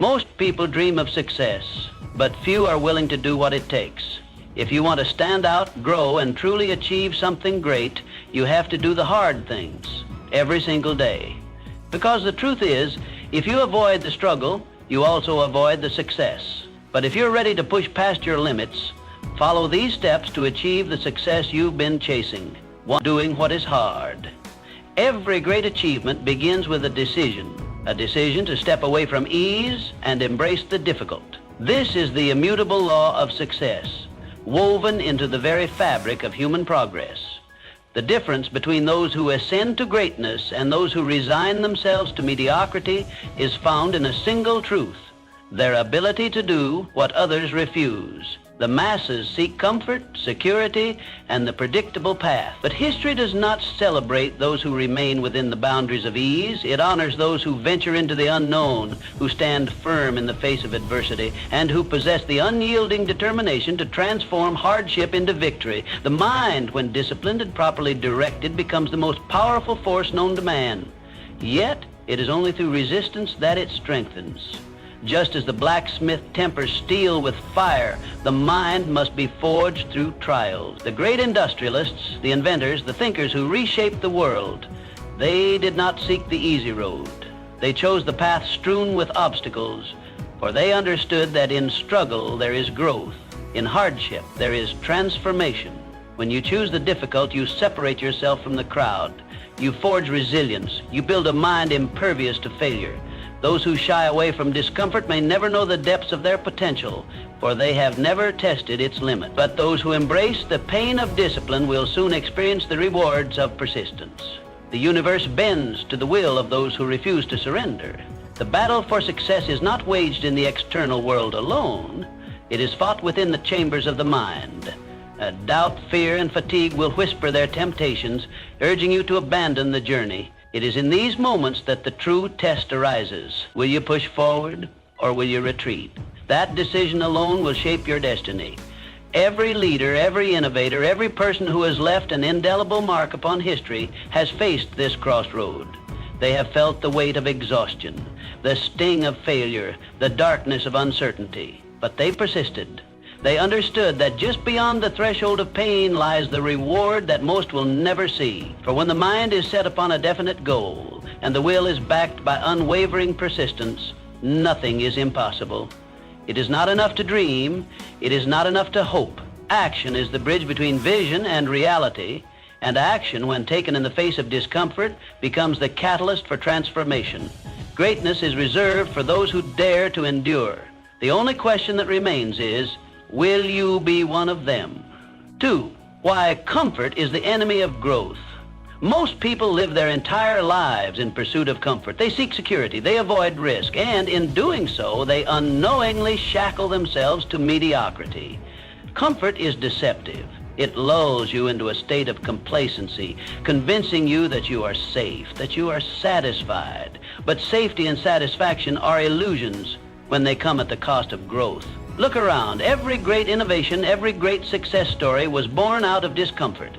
Most people dream of success, but few are willing to do what it takes. If you want to stand out, grow, and truly achieve something great, you have to do the hard things every single day. Because the truth is, if you avoid the struggle, you also avoid the success. But if you're ready to push past your limits, follow these steps to achieve the success you've been chasing. One, doing what is hard. Every great achievement begins with a decision to step away from ease and embrace the difficult. This is the immutable law of success, woven into the very fabric of human progress. The difference between those who ascend to greatness and those who resign themselves to mediocrity is found in a single truth: their ability to do what others refuse. The masses seek comfort, security, and the predictable path. But history does not celebrate those who remain within the boundaries of ease. It honors those who venture into the unknown, who stand firm in the face of adversity, and who possess the unyielding determination to transform hardship into victory. The mind, when disciplined and properly directed, becomes the most powerful force known to man. Yet, it is only through resistance that it strengthens. Just as the blacksmith tempers steel with fire, the mind must be forged through trials. The great industrialists, the inventors, the thinkers who reshaped the world, they did not seek the easy road. They chose the path strewn with obstacles, for they understood that in struggle there is growth. In hardship there is transformation. When you choose the difficult, you separate yourself from the crowd. You forge resilience. You build a mind impervious to failure. Those who shy away from discomfort may never know the depths of their potential, for they have never tested its limit. But those who embrace the pain of discipline will soon experience the rewards of persistence. The universe bends to the will of those who refuse to surrender. The battle for success is not waged in the external world alone. It is fought within the chambers of the mind. Doubt, fear, and fatigue will whisper their temptations, urging you to abandon the journey. It is in these moments that the true test arises. Will you push forward or will you retreat? That decision alone will shape your destiny. Every leader, every innovator, every person who has left an indelible mark upon history has faced this crossroad. They have felt the weight of exhaustion, the sting of failure, the darkness of uncertainty. But they persisted. They understood that just beyond the threshold of pain lies the reward that most will never see. For when the mind is set upon a definite goal and the will is backed by unwavering persistence, nothing is impossible. It is not enough to dream. It is not enough to hope. Action is the bridge between vision and reality, and action, when taken in the face of discomfort, becomes the catalyst for transformation. Greatness is reserved for those who dare to endure. The only question that remains is, will you be one of them? 2, why comfort is the enemy of growth. Most people live their entire lives in pursuit of comfort. They seek security, they avoid risk, and in doing so, they unknowingly shackle themselves to mediocrity. Comfort is deceptive. It lulls you into a state of complacency, convincing you that you are safe, that you are satisfied. But safety and satisfaction are illusions when they come at the cost of growth. Look around. Every great innovation, every great success story was born out of discomfort.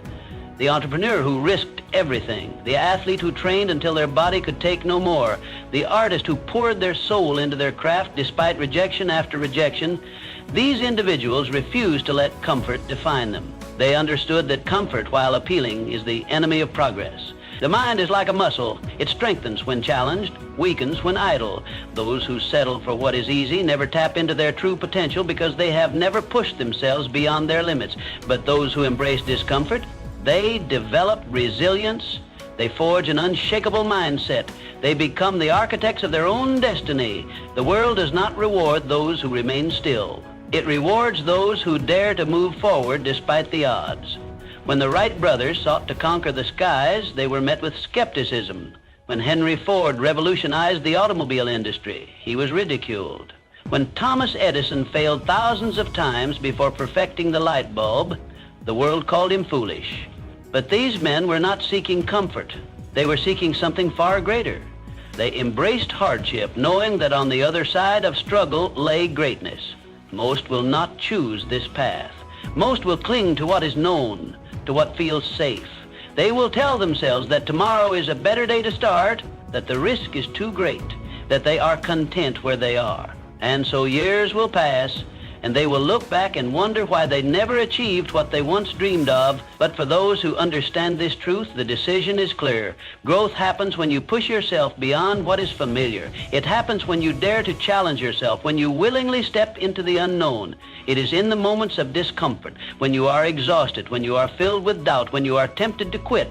The entrepreneur who risked everything, the athlete who trained until their body could take no more, the artist who poured their soul into their craft despite rejection after rejection, these individuals refused to let comfort define them. They understood that comfort, while appealing, is the enemy of progress. The mind is like a muscle. It strengthens when challenged, weakens when idle. Those who settle for what is easy never tap into their true potential because they have never pushed themselves beyond their limits. But those who embrace discomfort, they develop resilience. They forge an unshakable mindset. They become the architects of their own destiny. The world does not reward those who remain still. It rewards those who dare to move forward despite the odds. When the Wright brothers sought to conquer the skies, they were met with skepticism. When Henry Ford revolutionized the automobile industry, he was ridiculed. When Thomas Edison failed thousands of times before perfecting the light bulb, the world called him foolish. But these men were not seeking comfort. They were seeking something far greater. They embraced hardship, knowing that on the other side of struggle lay greatness. Most will not choose this path. Most will cling to what is known, to what feels safe. They will tell themselves that tomorrow is a better day to start, that the risk is too great. that they are content where they are. And so years will pass, and they will look back and wonder why they never achieved what they once dreamed of. But for those who understand this truth, the decision is clear. Growth happens when you push yourself beyond what is familiar. It happens when you dare to challenge yourself, when you willingly step into the unknown. It is in the moments of discomfort, when you are exhausted, when you are filled with doubt, when you are tempted to quit,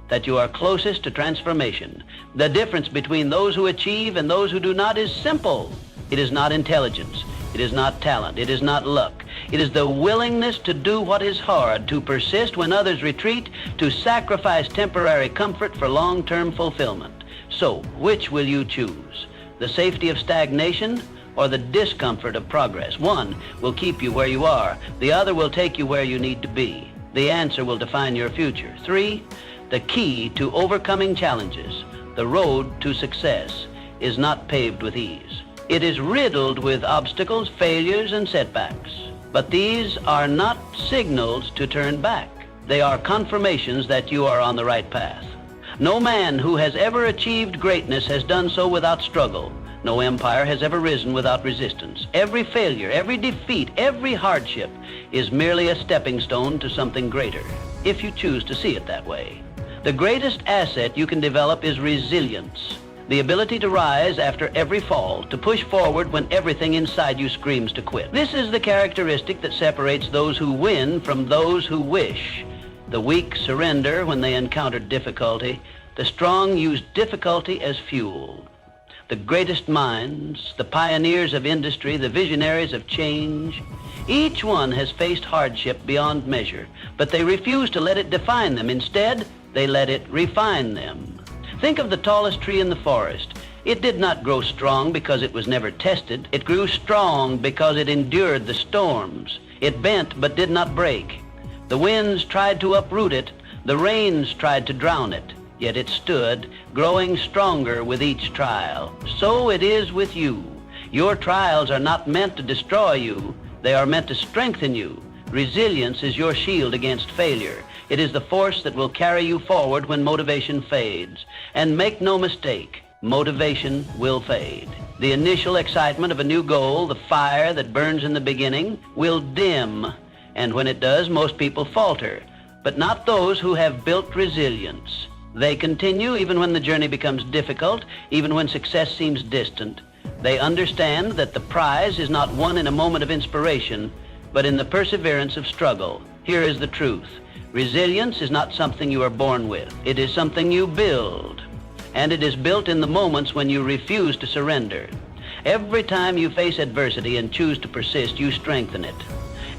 that you are closest to transformation. The difference between those who achieve and those who do not is simple. It is not intelligence. It is not talent. It is not luck. It is the willingness to do what is hard, to persist when others retreat, to sacrifice temporary comfort for long-term fulfillment. So, which will you choose? The safety of stagnation or the discomfort of progress? One will keep you where you are. The other will take you where you need to be. The answer will define your future. 3, the key to overcoming challenges, the road to success, is not paved with ease. It is riddled with obstacles, failures, and setbacks. But these are not signals to turn back. They are confirmations that you are on the right path. No man who has ever achieved greatness has done so without struggle. No empire has ever risen without resistance. Every failure, every defeat, every hardship is merely a stepping stone to something greater, if you choose to see it that way. The greatest asset you can develop is resilience. The ability to rise after every fall, to push forward when everything inside you screams to quit. This is the characteristic that separates those who win from those who wish. The weak surrender when they encounter difficulty. The strong use difficulty as fuel. The greatest minds, the pioneers of industry, the visionaries of change, each one has faced hardship beyond measure, but they refuse to let it define them. Instead, they let it refine them. Think of the tallest tree in the forest. It did not grow strong because it was never tested. It grew strong because it endured the storms. It bent but did not break. The winds tried to uproot it. The rains tried to drown it. Yet it stood, growing stronger with each trial. So it is with you. Your trials are not meant to destroy you. They are meant to strengthen you. Resilience is your shield against failure. It is the force that will carry you forward when motivation fades. And make no mistake, motivation will fade. The initial excitement of a new goal, the fire that burns in the beginning, will dim. And when it does, most people falter. But not those who have built resilience. They continue even when the journey becomes difficult, even when success seems distant. They understand that the prize is not won in a moment of inspiration, but in the perseverance of struggle. Here is the truth. Resilience is not something you are born with. It is something you build. And it is built in the moments when you refuse to surrender. Every time you face adversity and choose to persist, you strengthen it.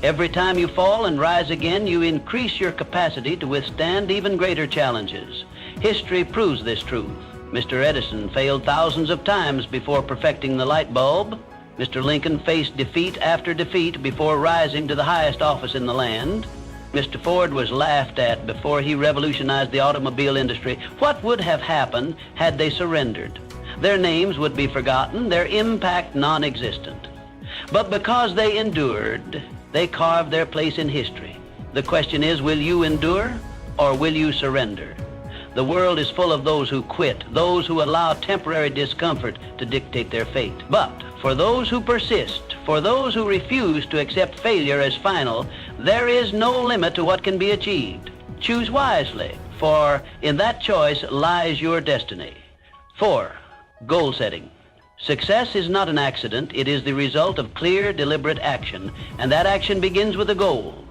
Every time you fall and rise again, you increase your capacity to withstand even greater challenges. History proves this truth. Mr. Edison failed thousands of times before perfecting the light bulb. Mr. Lincoln faced defeat after defeat before rising to the highest office in the land. Mr. Ford was laughed at before he revolutionized the automobile industry. What would have happened had they surrendered? Their names would be forgotten, their impact non-existent. But because they endured, they carved their place in history. The question is, will you endure or will you surrender? The world is full of those who quit, those who allow temporary discomfort to dictate their fate. But for those who persist, for those who refuse to accept failure as final, there is no limit to what can be achieved. Choose wisely, for in that choice lies your destiny. 4, goal setting. Success is not an accident. It is the result of clear, deliberate action, and that action begins with a goal.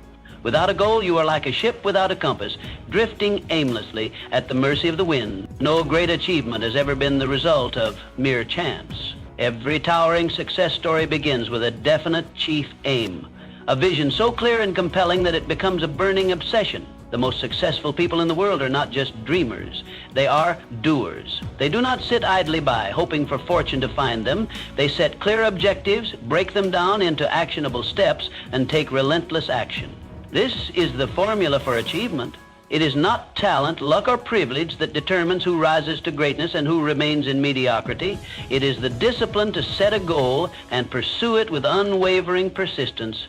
Without a goal, you are like a ship without a compass, drifting aimlessly at the mercy of the wind. No great achievement has ever been the result of mere chance. Every towering success story begins with a definite chief aim, a vision so clear and compelling that it becomes a burning obsession. The most successful people in the world are not just dreamers. They are doers. They do not sit idly by, hoping for fortune to find them. They set clear objectives, break them down into actionable steps, and take relentless action. This is the formula for achievement. It is not talent, luck, or privilege that determines who rises to greatness and who remains in mediocrity. It is the discipline to set a goal and pursue it with unwavering persistence.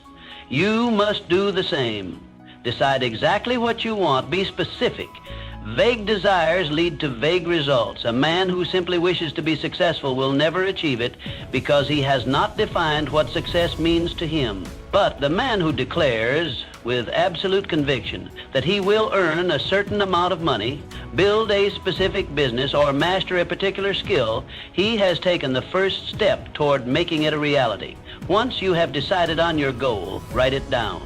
You must do the same. Decide exactly what you want. Be specific. Vague desires lead to vague results. A man who simply wishes to be successful will never achieve it because he has not defined what success means to him. But the man who declares with absolute conviction that he will earn a certain amount of money, build a specific business, or master a particular skill, he has taken the first step toward making it a reality. Once you have decided on your goal, write it down.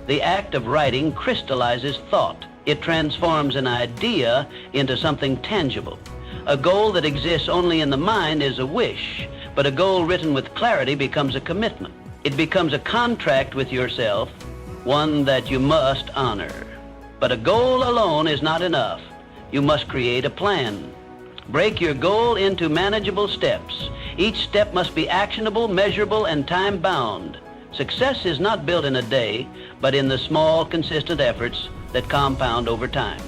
The act of writing crystallizes thought. It transforms an idea into something tangible. A goal that exists only in the mind is a wish, but a goal written with clarity becomes a commitment. It becomes a contract with yourself, one that you must honor. But a goal alone is not enough. You must create a plan. Break your goal into manageable steps. Each step must be actionable, measurable, and time-bound. Success is not built in a day, but in the small, consistent efforts that compound over time.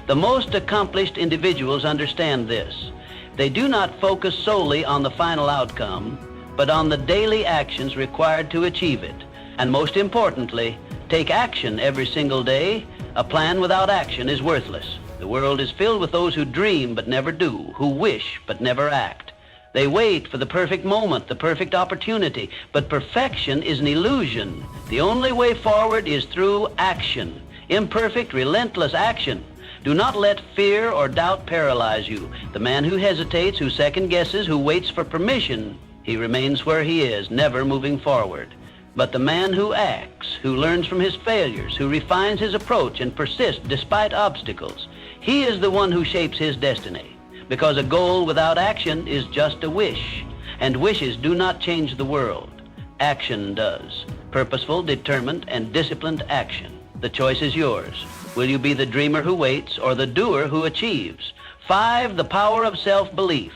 The most accomplished individuals understand this. They do not focus solely on the final outcome, but on the daily actions required to achieve it. And most importantly, take action every single day. A plan without action is worthless. The world is filled with those who dream but never do, who wish but never act. They wait for the perfect moment, the perfect opportunity, but perfection is an illusion. The only way forward is through action. Imperfect, relentless action. Do not let fear or doubt paralyze you. The man who hesitates, who second guesses, who waits for permission, he remains where he is, never moving forward. But the man who acts, who learns from his failures, who refines his approach and persists despite obstacles, he is the one who shapes his destiny. Because a goal without action is just a wish, and wishes do not change the world. Action does. Purposeful, determined, and disciplined action. The choice is yours. Will you be the dreamer who waits or the doer who achieves? 5, the power of self-belief.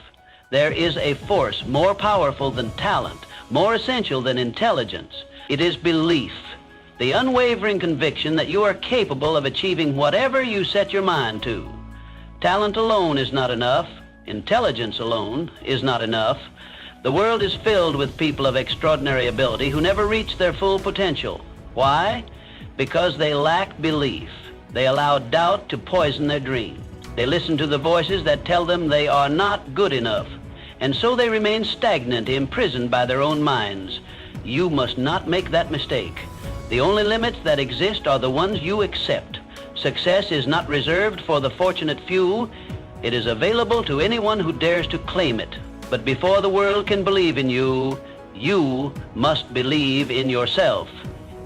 There is a force more powerful than talent, more essential than intelligence. It is belief, the unwavering conviction that you are capable of achieving whatever you set your mind to. Talent alone is not enough. Intelligence alone is not enough. The world is filled with people of extraordinary ability who never reach their full potential. Why? Because they lack belief. They allow doubt to poison their dream. They listen to the voices that tell them they are not good enough, and so they remain stagnant, imprisoned by their own minds. You must not make that mistake. The only limits that exist are the ones you accept. Success is not reserved for the fortunate few. It is available to anyone who dares to claim it. But before the world can believe in you, you must believe in yourself.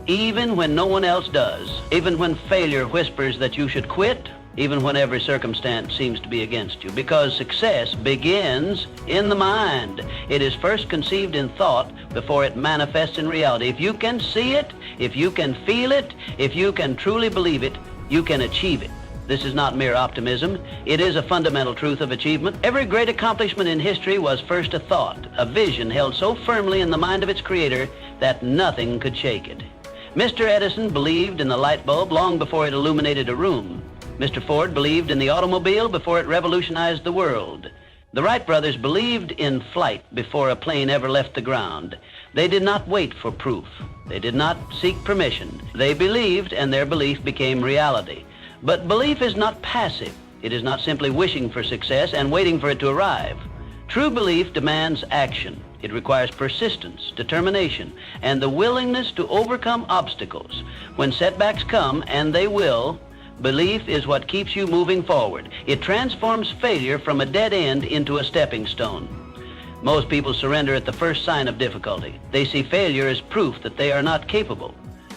Even when no one else does, even when failure whispers that you should quit, even when every circumstance seems to be against you, because success begins in the mind. It is first conceived in thought before it manifests in reality. If you can see it, if you can feel it, if you can truly believe it, you can achieve it. This is not mere optimism. It is a fundamental truth of achievement. Every great accomplishment in history was first a thought, a vision held so firmly in the mind of its creator that nothing could shake it. Mr. Edison believed in the light bulb long before it illuminated a room. Mr. Ford believed in the automobile before it revolutionized the world. The Wright brothers believed in flight before a plane ever left the ground. They did not wait for proof. They did not seek permission. They believed, and their belief became reality. But belief is not passive. It is not simply wishing for success and waiting for it to arrive. True belief demands action. It requires persistence, determination, and the willingness to overcome obstacles. When setbacks come, and they will, belief is what keeps you moving forward. It transforms failure from a dead end into a stepping stone. Most people surrender at the first sign of difficulty. They see failure as proof that they are not capable.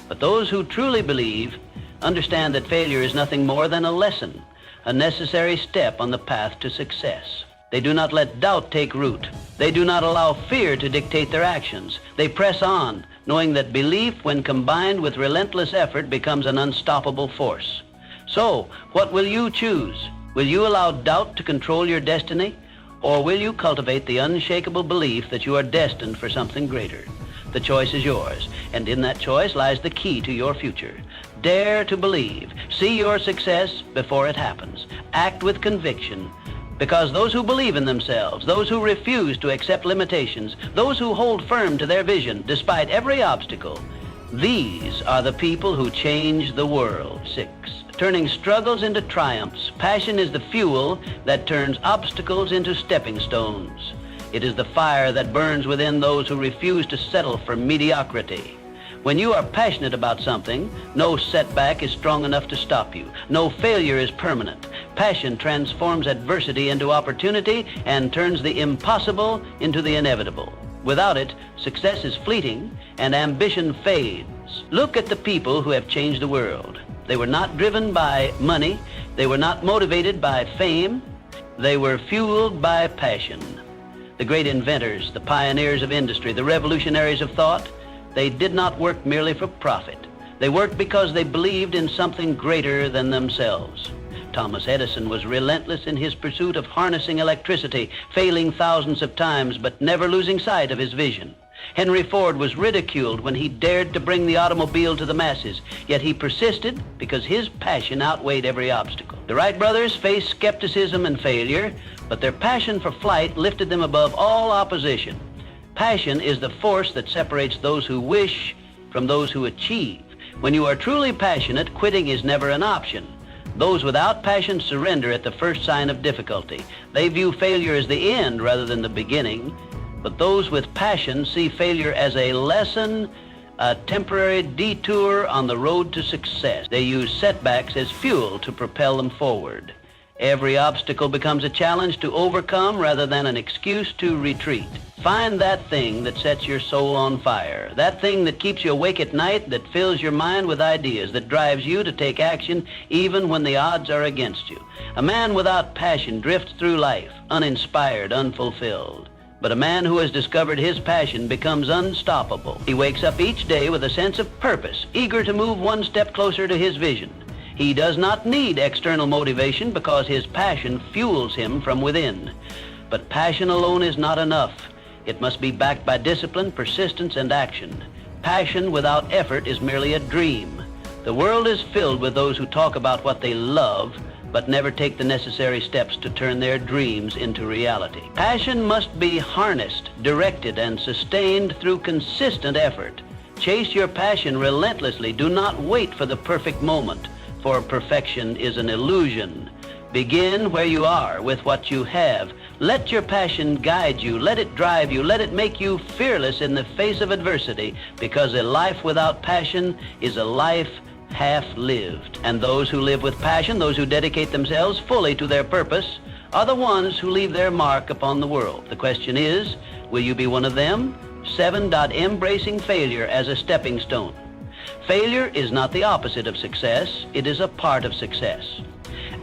But those who truly believe understand that failure is nothing more than a lesson, a necessary step on the path to success. They do not let doubt take root. They do not allow fear to dictate their actions. They press on, knowing that belief, when combined with relentless effort, becomes an unstoppable force. So, what will you choose? Will you allow doubt to control your destiny? Or will you cultivate the unshakable belief that you are destined for something greater? The choice is yours, and in that choice lies the key to your future. Dare to believe. See your success before it happens. Act with conviction. Because those who believe in themselves, those who refuse to accept limitations, those who hold firm to their vision despite every obstacle, These are the people who change the world. 6. Turning struggles into triumphs. Passion is the fuel that turns obstacles into stepping stones. It is the fire that burns within those who refuse to settle for mediocrity. When you are passionate about something, no setback is strong enough to stop you. No failure is permanent. Passion transforms adversity into opportunity and turns the impossible into the inevitable. Without it, success is fleeting and ambition fades. Look at the people who have changed the world. They were not driven by money. They were not motivated by fame. They were fueled by passion. The great inventors, the pioneers of industry, the revolutionaries of thought, they did not work merely for profit. They worked because they believed in something greater than themselves. Thomas Edison was relentless in his pursuit of harnessing electricity, failing thousands of times, but never losing sight of his vision. Henry Ford was ridiculed when he dared to bring the automobile to the masses, yet he persisted because his passion outweighed every obstacle. The Wright brothers faced skepticism and failure, but their passion for flight lifted them above all opposition. Passion is the force that separates those who wish from those who achieve. When you are truly passionate, quitting is never an option. Those without passion surrender at the first sign of difficulty. They view failure as the end rather than the beginning. But those with passion see failure as a lesson, a temporary detour on the road to success. They use setbacks as fuel to propel them forward. Every obstacle becomes a challenge to overcome rather than an excuse to retreat. Find that thing that sets your soul on fire, that thing that keeps you awake at night, that fills your mind with ideas, that drives you to take action even when the odds are against you. A man without passion drifts through life, uninspired, unfulfilled. But a man who has discovered his passion becomes unstoppable. He wakes up each day with a sense of purpose, eager to move one step closer to his vision. He does not need external motivation because his passion fuels him from within. But passion alone is not enough. It must be backed by discipline, persistence, and action. Passion without effort is merely a dream. The world is filled with those who talk about what they love, but never take the necessary steps to turn their dreams into reality. Passion must be harnessed, directed, and sustained through consistent effort. Chase your passion relentlessly. Do not wait for the perfect moment, for perfection is an illusion. Begin where you are with what you have. Let your passion guide you. Let it drive you. Let it make you fearless in the face of adversity, because a life without passion is a life half-lived. And those who live with passion, those who dedicate themselves fully to their purpose, are the ones who leave their mark upon the world. The question is, will you be one of them? 7. Embracing failure as a stepping stone. Failure is not the opposite of success. It is a part of success.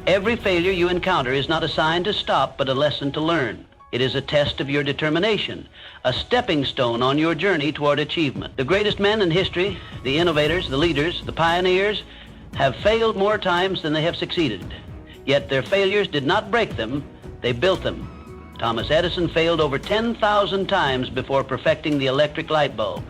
Every failure you encounter is not a sign to stop, but a lesson to learn. It is a test of your determination, a stepping stone on your journey toward achievement. The greatest men in history, the innovators, the leaders, the pioneers, have failed more times than they have succeeded. Yet their failures did not break them, they built them. Thomas Edison failed over 10,000 times before perfecting the electric light bulb.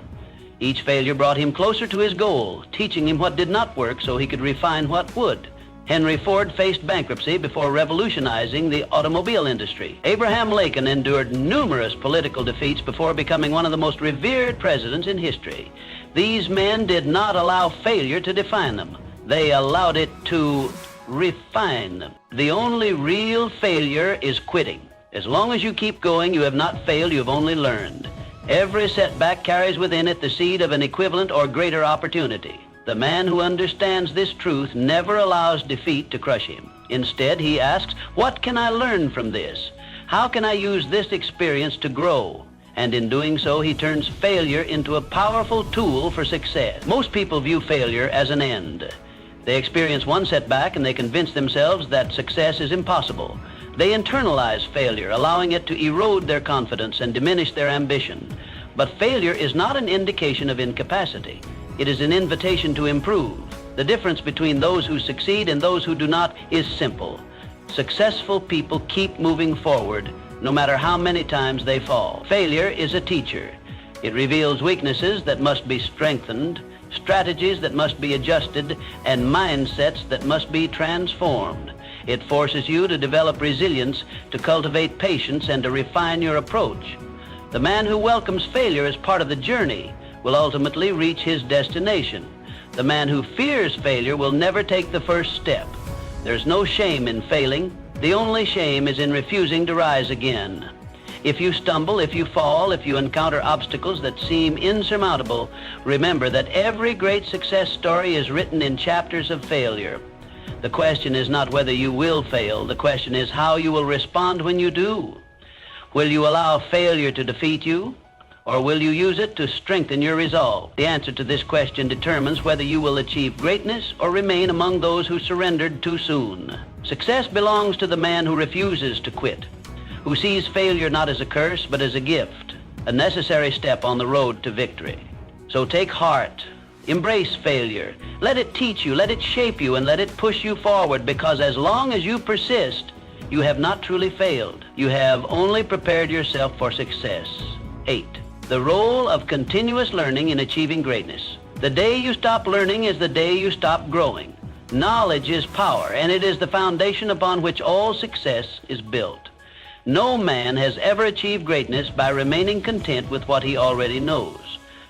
Each failure brought him closer to his goal, teaching him what did not work so he could refine what would. Henry Ford faced bankruptcy before revolutionizing the automobile industry. Abraham Lincoln endured numerous political defeats before becoming one of the most revered presidents in history. These men did not allow failure to define them. They allowed it to refine them. The only real failure is quitting. As long as you keep going, you have not failed, you have only learned. Every setback carries within it the seed of an equivalent or greater opportunity. The man who understands this truth never allows defeat to crush him. Instead, he asks, what can I learn from this? How can I use this experience to grow? And in doing so, he turns failure into a powerful tool for success. Most people view failure as an end. They experience one setback and they convince themselves that success is impossible. They internalize failure, allowing it to erode their confidence and diminish their ambition. But failure is not an indication of incapacity. It is an invitation to improve. The difference between those who succeed and those who do not is simple. Successful people keep moving forward, no matter how many times they fall. Failure is a teacher. It reveals weaknesses that must be strengthened, strategies that must be adjusted, and mindsets that must be transformed. It forces you to develop resilience, to cultivate patience, and to refine your approach. The man who welcomes failure as part of the journey will ultimately reach his destination. The man who fears failure will never take the first step. There's no shame in failing. The only shame is in refusing to rise again. If you stumble, if you fall, if you encounter obstacles that seem insurmountable, remember that every great success story is written in chapters of failure. The question is not whether you will fail. The question is how you will respond when you do. Will you allow failure to defeat you, or will you use it to strengthen your resolve? The answer to this question determines whether you will achieve greatness or remain among those who surrendered too soon. Success belongs to the man who refuses to quit, who sees failure not as a curse but as a gift, a necessary step on the road to victory. So take heart. Embrace failure. Let it teach you, let it shape you, and let it push you forward, because as long as you persist, you have not truly failed. You have only prepared yourself for success. 8. The role of continuous learning in achieving greatness. The day you stop learning is the day you stop growing. Knowledge is power, and it is the foundation upon which all success is built. No man has ever achieved greatness by remaining content with what he already knows.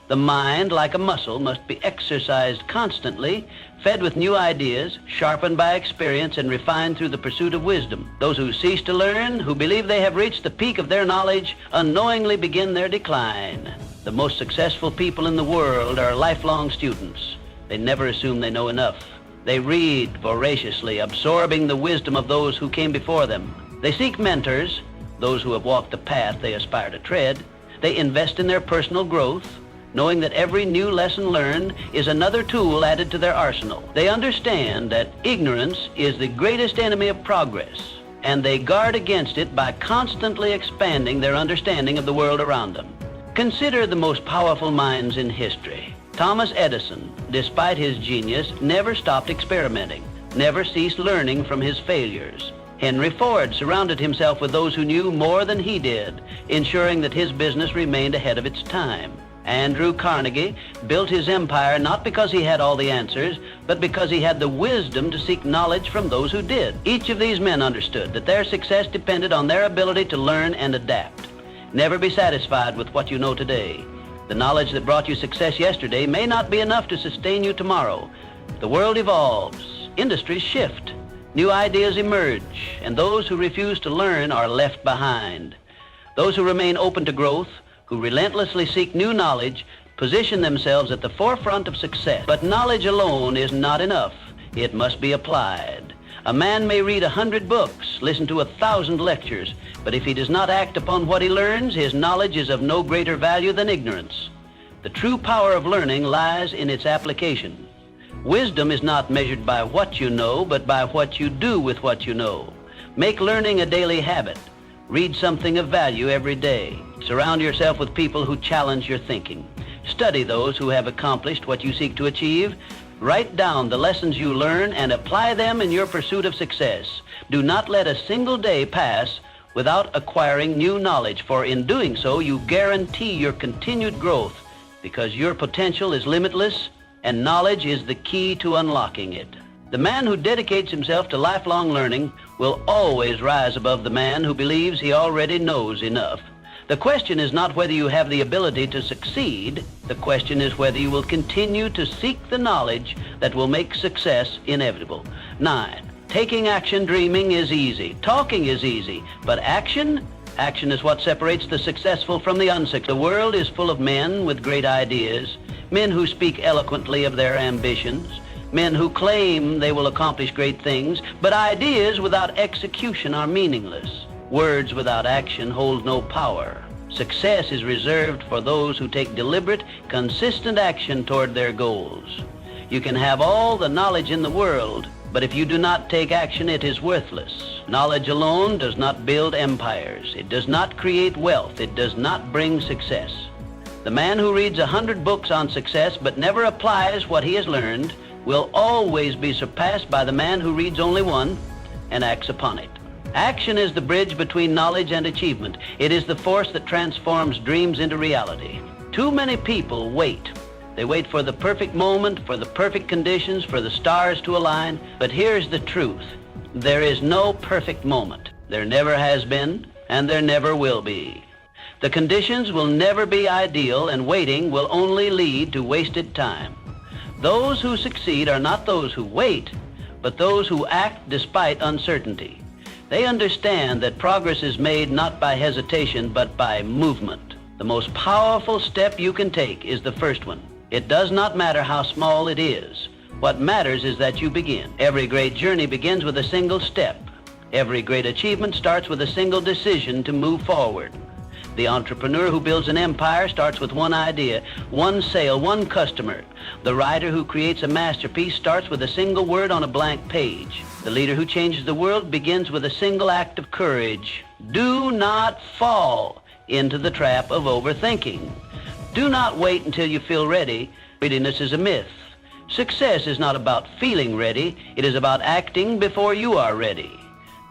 The mind, like a muscle, must be exercised constantly, fed with new ideas, sharpened by experience, and refined through the pursuit of wisdom. Those who cease to learn, who believe they have reached the peak of their knowledge, unknowingly begin their decline. The most successful people in the world are lifelong students. They never assume they know enough. They read voraciously, absorbing the wisdom of those who came before them. They seek mentors, those who have walked the path they aspire to tread. They invest in their personal growth, knowing that every new lesson learned is another tool added to their arsenal. They understand that ignorance is the greatest enemy of progress, and they guard against it by constantly expanding their understanding of the world around them. Consider the most powerful minds in history. Thomas Edison, despite his genius, never stopped experimenting, never ceased learning from his failures. Henry Ford surrounded himself with those who knew more than he did, ensuring that his business remained ahead of its time. Andrew Carnegie built his empire not because he had all the answers, but because he had the wisdom to seek knowledge from those who did. Each of these men understood that their success depended on their ability to learn and adapt. Never be satisfied with what you know today. The knowledge that brought you success yesterday may not be enough to sustain you tomorrow. The world evolves, industries shift, new ideas emerge, and those who refuse to learn are left behind. Those who remain open to growth, who relentlessly seek new knowledge, position themselves at the forefront of success. But knowledge alone is not enough. It must be applied. A man may read 100 books, listen to 1,000 lectures, but if he does not act upon what he learns, his knowledge is of no greater value than ignorance. The true power of learning lies in its application. Wisdom is not measured by what you know, but by what you do with what you know. Make learning a daily habit. Read something of value every day. Surround yourself with people who challenge your thinking. Study those who have accomplished what you seek to achieve. Write down the lessons you learn and apply them in your pursuit of success. Do not let a single day pass without acquiring new knowledge, for in doing so, you guarantee your continued growth, because your potential is limitless and knowledge is the key to unlocking it. The man who dedicates himself to lifelong learning will always rise above the man who believes he already knows enough. The question is not whether you have the ability to succeed. The question is whether you will continue to seek the knowledge that will make success inevitable. 9. Taking action. Dreaming is easy. Talking is easy. But action? Action is what separates the successful from the unsuccessful. The world is full of men with great ideas, men who speak eloquently of their ambitions, men who claim they will accomplish great things, but ideas without execution are meaningless. Words without action hold no power. Success is reserved for those who take deliberate, consistent action toward their goals. You can have all the knowledge in the world, but if you do not take action, it is worthless. Knowledge alone does not build empires. It does not create wealth. It does not bring success. The man who reads 100 books on success but never applies what he has learned will always be surpassed by the man who reads only one and acts upon it. Action is the bridge between knowledge and achievement. It is the force that transforms dreams into reality. Too many people wait. They wait for the perfect moment, for the perfect conditions, for the stars to align. But here's the truth. There is no perfect moment. There never has been, and there never will be. The conditions will never be ideal, and waiting will only lead to wasted time. Those who succeed are not those who wait, but those who act despite uncertainty. They understand that progress is made not by hesitation, but by movement. The most powerful step you can take is the first one. It does not matter how small it is. What matters is that you begin. Every great journey begins with a single step. Every great achievement starts with a single decision to move forward. The entrepreneur who builds an empire starts with one idea, one sale, one customer. The writer who creates a masterpiece starts with a single word on a blank page. The leader who changes the world begins with a single act of courage. Do not fall into the trap of overthinking. Do not wait until you feel ready. Readiness is a myth. Success is not about feeling ready. It is about acting before you are ready.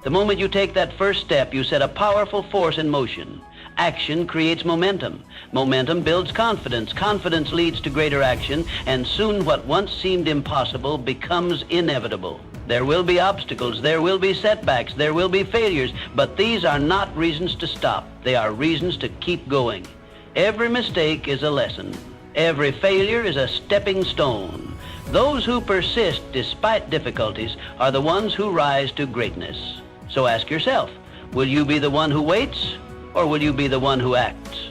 The moment you take that first step, you set a powerful force in motion. Action creates momentum. Momentum builds confidence. Confidence leads to greater action, and soon what once seemed impossible becomes inevitable. There will be obstacles, there will be setbacks, there will be failures, but these are not reasons to stop. They are reasons to keep going. Every mistake is a lesson. Every failure is a stepping stone. Those who persist despite difficulties are the ones who rise to greatness. So ask yourself, will you be the one who waits, or will you be the one who acts?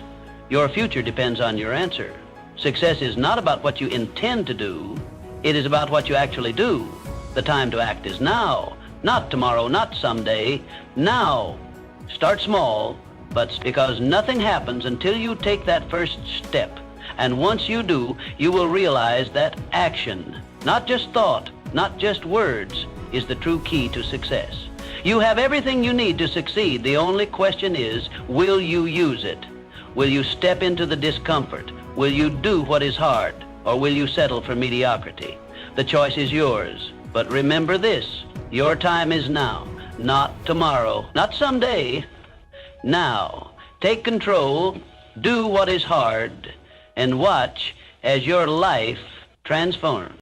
Your future depends on your answer. Success is not about what you intend to do. It is about what you actually do. The time to act is now, not tomorrow, not someday. Now. Start small, but because nothing happens until you take that first step. And once you do, you will realize that action, not just thought, not just words, is the true key to success. You have everything you need to succeed. The only question is, will you use it? Will you step into the discomfort? Will you do what is hard? Or will you settle for mediocrity? The choice is yours. But remember this, your time is now, not tomorrow, not someday. Now, take control, do what is hard, and watch as your life transforms.